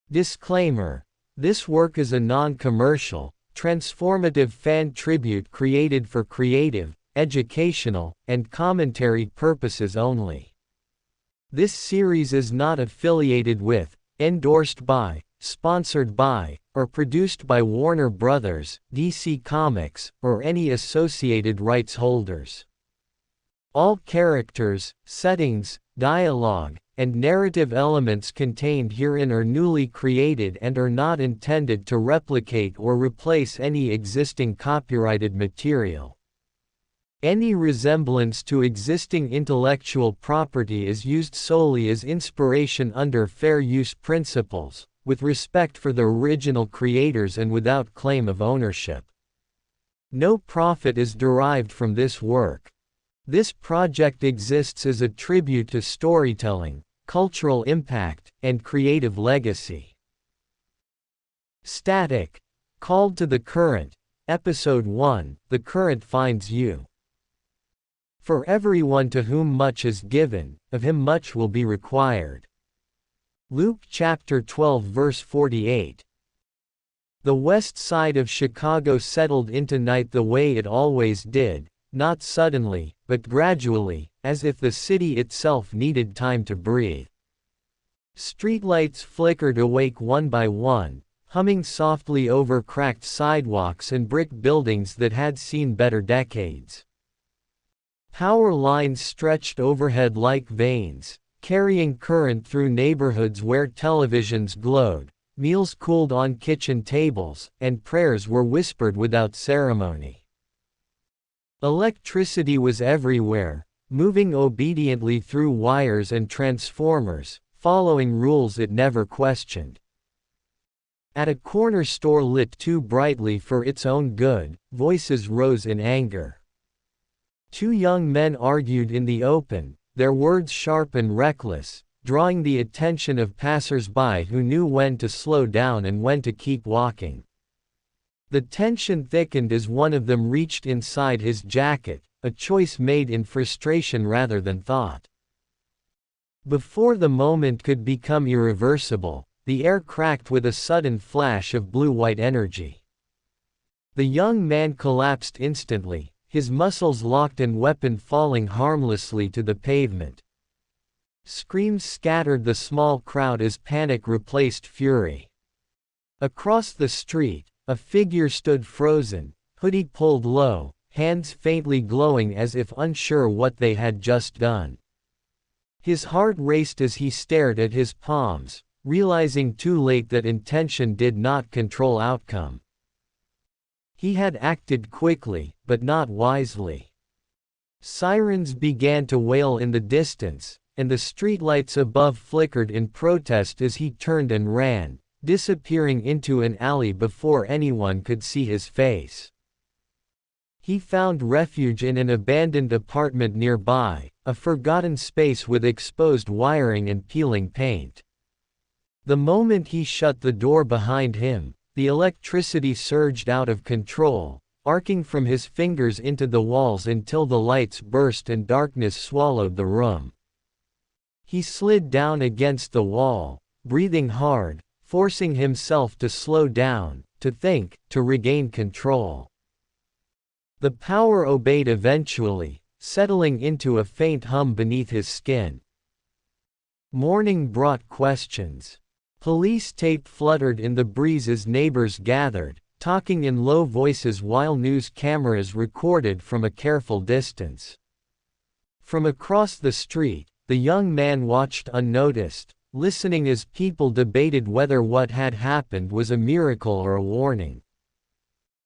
Disclaimer: this work is a non-commercial, transformative fan tribute created for creative, educational, and commentary purposes only. This series is not affiliated with, endorsed by, sponsored by, or produced by Warner Bros., DC Comics, or any associated rights holders. All characters, settings, dialogue, and narrative elements contained herein are newly created and are not intended to replicate or replace any existing copyrighted material. Any resemblance to existing intellectual property is used solely as inspiration under fair use principles, with respect for the original creators and without claim of ownership. No profit is derived from this work. This project exists as a tribute to storytelling, cultural impact, and creative legacy. Static. Called to the Current. Episode 1, The Current Finds You. For everyone to whom much is given, of him much will be required. Luke chapter 12 verse 48. The west side of Chicago settled into night the way it always did, not suddenly, but gradually, as if the city itself needed time to breathe. Streetlights flickered awake one by one, humming softly over cracked sidewalks and brick buildings that had seen better decades. Power lines stretched overhead like veins, carrying current through neighborhoods where televisions glowed, meals cooled on kitchen tables, and prayers were whispered without ceremony. Electricity was everywhere, moving obediently through wires and transformers, following rules it never questioned. At a corner store lit too brightly for its own good, voices rose in anger. Two young men argued in the open, their words sharp and reckless, drawing the attention of passers-by who knew when to slow down and when to keep walking. The tension thickened as one of them reached inside his jacket, a choice made in frustration rather than thought. Before the moment could become irreversible, the air cracked with a sudden flash of blue-white energy. The young man collapsed instantly, his muscles locked and weapon falling harmlessly to the pavement. Screams scattered the small crowd as panic replaced fury. Across the street, a figure stood frozen, hoodie pulled low, hands faintly glowing as if unsure what they had just done. His heart raced as he stared at his palms, realizing too late that intention did not control outcome. He had acted quickly, but not wisely. Sirens began to wail in the distance, and the streetlights above flickered in protest as he turned and ran, disappearing into an alley before anyone could see his face. He found refuge in an abandoned apartment nearby, a forgotten space with exposed wiring and peeling paint. The moment he shut the door behind him, the electricity surged out of control, arcing from his fingers into the walls until the lights burst and darkness swallowed the room. He slid down against the wall, breathing hard, forcing himself to slow down, to think, to regain control. The power obeyed eventually, settling into a faint hum beneath his skin. Morning brought questions. Police tape fluttered in the breeze as neighbors gathered, talking in low voices while news cameras recorded from a careful distance. From across the street, the young man watched unnoticed, listening as people debated whether what had happened was a miracle or a warning.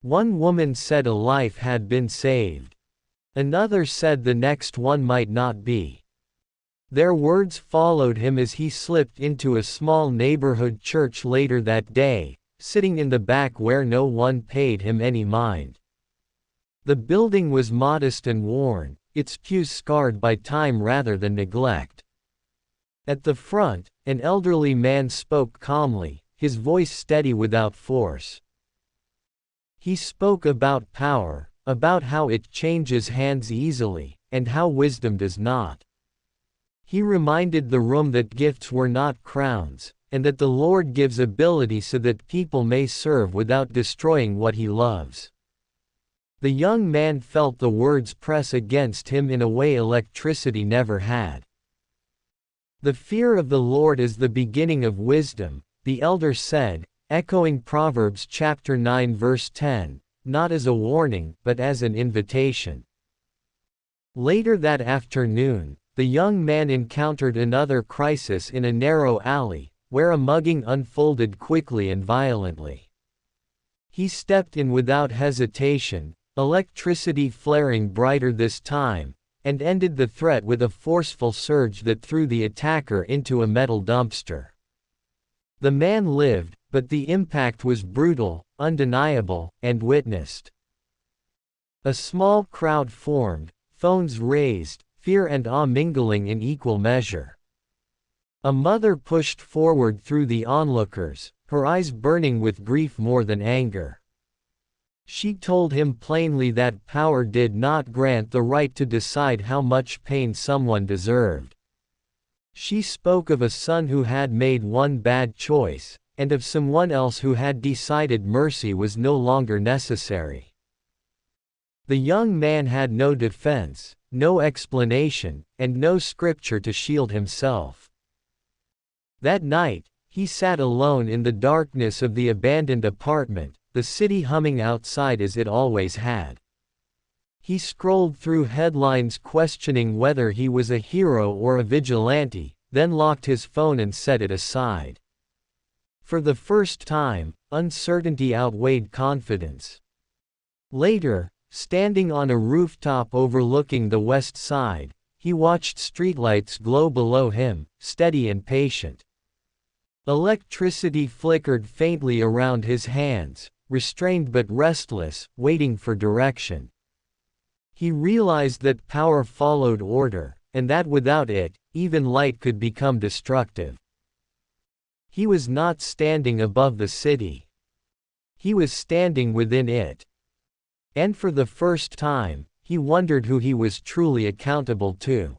One woman said a life had been saved. Another said the next one might not be. Their words followed him as he slipped into a small neighborhood church later that day, sitting in the back where no one paid him any mind. The building was modest and worn, its pews scarred by time rather than neglect. At the front, an elderly man spoke calmly, his voice steady without force. He spoke about power, about how it changes hands easily, and how wisdom does not. He reminded the room that gifts were not crowns, and that the Lord gives ability so that people may serve without destroying what he loves. The young man felt the words press against him in a way electricity never had. "The fear of the Lord is the beginning of wisdom," the elder said, echoing Proverbs chapter 9 verse 10, not as a warning, but as an invitation. Later that afternoon, the young man encountered another crisis in a narrow alley, where a mugging unfolded quickly and violently. He stepped in without hesitation, electricity flaring brighter this time, and ended the threat with a forceful surge that threw the attacker into a metal dumpster. The man lived, but the impact was brutal, undeniable, and witnessed. A small crowd formed, phones raised, fear and awe mingling in equal measure. A mother pushed forward through the onlookers, her eyes burning with grief more than anger. She told him plainly that power did not grant the right to decide how much pain someone deserved. She spoke of a son who had made one bad choice, and of someone else who had decided mercy was no longer necessary. The young man had no defense, no explanation, and no scripture to shield himself. That night, he sat alone in the darkness of the abandoned apartment, the city humming outside as it always had. He scrolled through headlines questioning whether he was a hero or a vigilante, then locked his phone and set it aside. For the first time, uncertainty outweighed confidence. Later, standing on a rooftop overlooking the west side, he watched streetlights glow below him, steady and patient. Electricity flickered faintly around his hands, restrained but restless, waiting for direction. He realized that power followed order, and that without it, even light could become destructive. He was not standing above the city. He was standing within it. And for the first time, he wondered who he was truly accountable to.